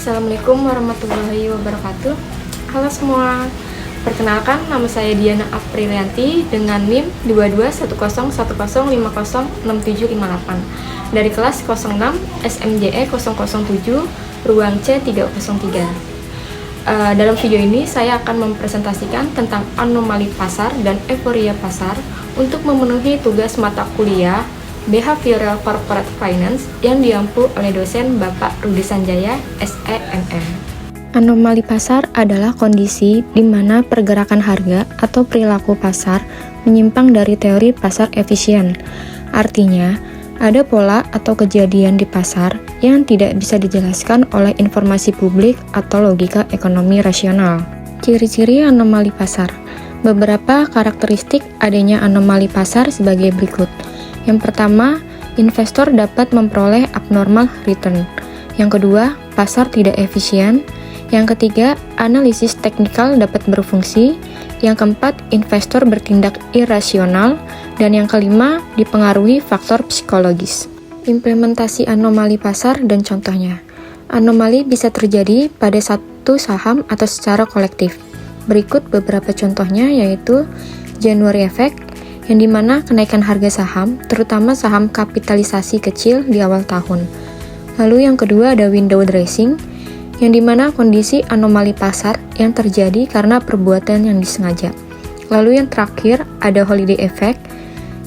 Assalamualaikum warahmatullahi wabarakatuh. Halo semua, perkenalkan nama saya Diana Aprilianti dengan NIM 221010506758 dari kelas 06 SMJE 007 ruang C303. Dalam video ini saya akan mempresentasikan tentang anomali pasar dan euforia pasar untuk memenuhi tugas mata kuliah Behavioral Corporate Finance yang diampu oleh dosen Bapak Rudi Sanjaya, SEMM. Anomali pasar adalah kondisi di mana pergerakan harga atau perilaku pasar menyimpang dari teori pasar efisien. Artinya, ada pola atau kejadian di pasar yang tidak bisa dijelaskan oleh informasi publik atau logika ekonomi rasional. Ciri-ciri anomali pasar. Beberapa karakteristik adanya anomali pasar sebagai berikut. Yang pertama, investor dapat memperoleh abnormal return. Yang kedua, pasar tidak efisien. Yang ketiga, analisis teknikal dapat berfungsi. Yang keempat, investor bertindak irasional. Dan yang kelima, dipengaruhi faktor psikologis. Implementasi anomali pasar dan contohnya. Anomali bisa terjadi pada satu saham atau secara kolektif. Berikut beberapa contohnya, yaitu January Effect, yang dimana kenaikan harga saham, terutama saham kapitalisasi kecil di awal tahun. Lalu yang kedua ada window dressing, yang dimana kondisi anomali pasar yang terjadi karena perbuatan yang disengaja. Lalu yang terakhir ada holiday effect,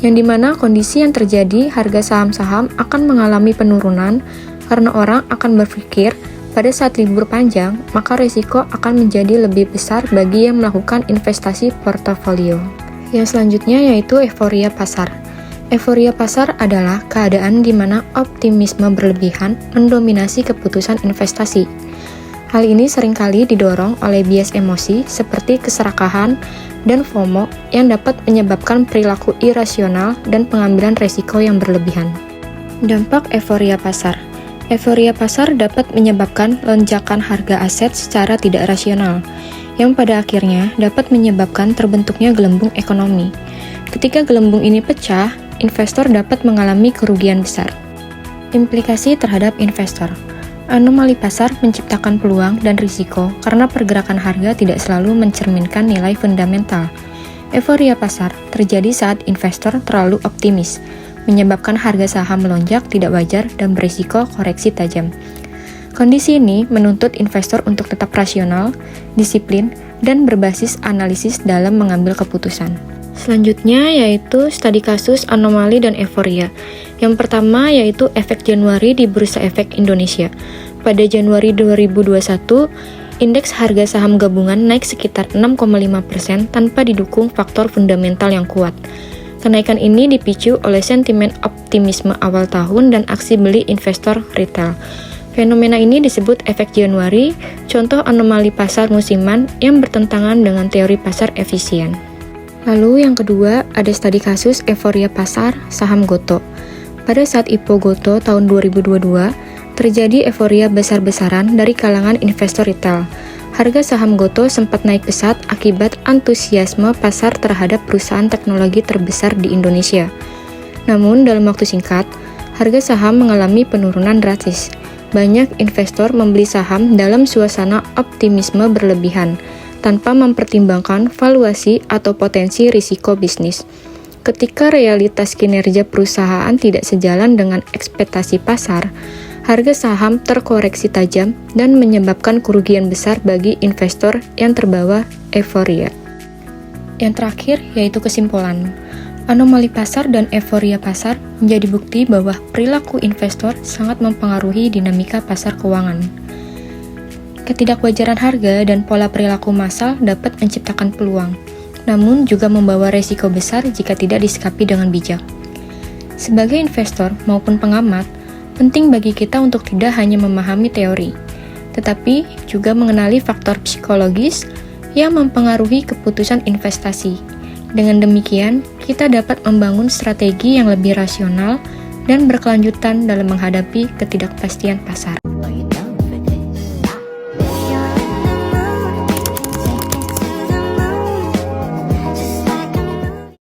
yang dimana kondisi yang terjadi harga saham-saham akan mengalami penurunan karena orang akan berpikir pada saat libur panjang, maka risiko akan menjadi lebih besar bagi yang melakukan investasi portofolio. Yang selanjutnya yaitu euforia pasar. Euforia pasar adalah keadaan di mana optimisme berlebihan mendominasi keputusan investasi. Hal ini seringkali didorong oleh bias emosi seperti keserakahan dan FOMO yang dapat menyebabkan perilaku irasional dan pengambilan resiko yang berlebihan. Dampak euforia pasar. Euforia pasar dapat menyebabkan lonjakan harga aset secara tidak rasional, yang pada akhirnya dapat menyebabkan terbentuknya gelembung ekonomi. Ketika gelembung ini pecah, investor dapat mengalami kerugian besar. Implikasi terhadap investor. Anomali pasar menciptakan peluang dan risiko karena pergerakan harga tidak selalu mencerminkan nilai fundamental. Euforia pasar terjadi saat investor terlalu optimis, menyebabkan harga saham melonjak tidak wajar dan berisiko koreksi tajam. Kondisi ini menuntut investor untuk tetap rasional, disiplin, dan berbasis analisis dalam mengambil keputusan. Selanjutnya yaitu studi kasus anomali dan euforia. Yang pertama yaitu efek Januari di Bursa Efek Indonesia. Pada Januari 2021, indeks harga saham gabungan naik sekitar 6,5% tanpa didukung faktor fundamental yang kuat. Kenaikan ini dipicu oleh sentimen optimisme awal tahun dan aksi beli investor retail. Fenomena ini disebut efek Januari, contoh anomali pasar musiman yang bertentangan dengan teori pasar efisien. Lalu yang kedua, ada studi kasus euforia pasar saham Gotoh. Pada saat IPO Gotoh tahun 2022, terjadi euforia besar-besaran dari kalangan investor retail. Harga saham Gotoh sempat naik pesat akibat antusiasme pasar terhadap perusahaan teknologi terbesar di Indonesia. Namun dalam waktu singkat, harga saham mengalami penurunan drastis. Banyak investor membeli saham dalam suasana optimisme berlebihan, tanpa mempertimbangkan valuasi atau potensi risiko bisnis. Ketika realitas kinerja perusahaan tidak sejalan dengan ekspektasi pasar, harga saham terkoreksi tajam dan menyebabkan kerugian besar bagi investor yang terbawa euforia. Yang terakhir yaitu kesimpulan. Anomali pasar dan euforia pasar menjadi bukti bahwa perilaku investor sangat mempengaruhi dinamika pasar keuangan. Ketidakwajaran harga dan pola perilaku massal dapat menciptakan peluang, namun juga membawa resiko besar jika tidak disikapi dengan bijak. Sebagai investor maupun pengamat, penting bagi kita untuk tidak hanya memahami teori, tetapi juga mengenali faktor psikologis yang mempengaruhi keputusan investasi. Dengan demikian, kita dapat membangun strategi yang lebih rasional dan berkelanjutan dalam menghadapi ketidakpastian pasar.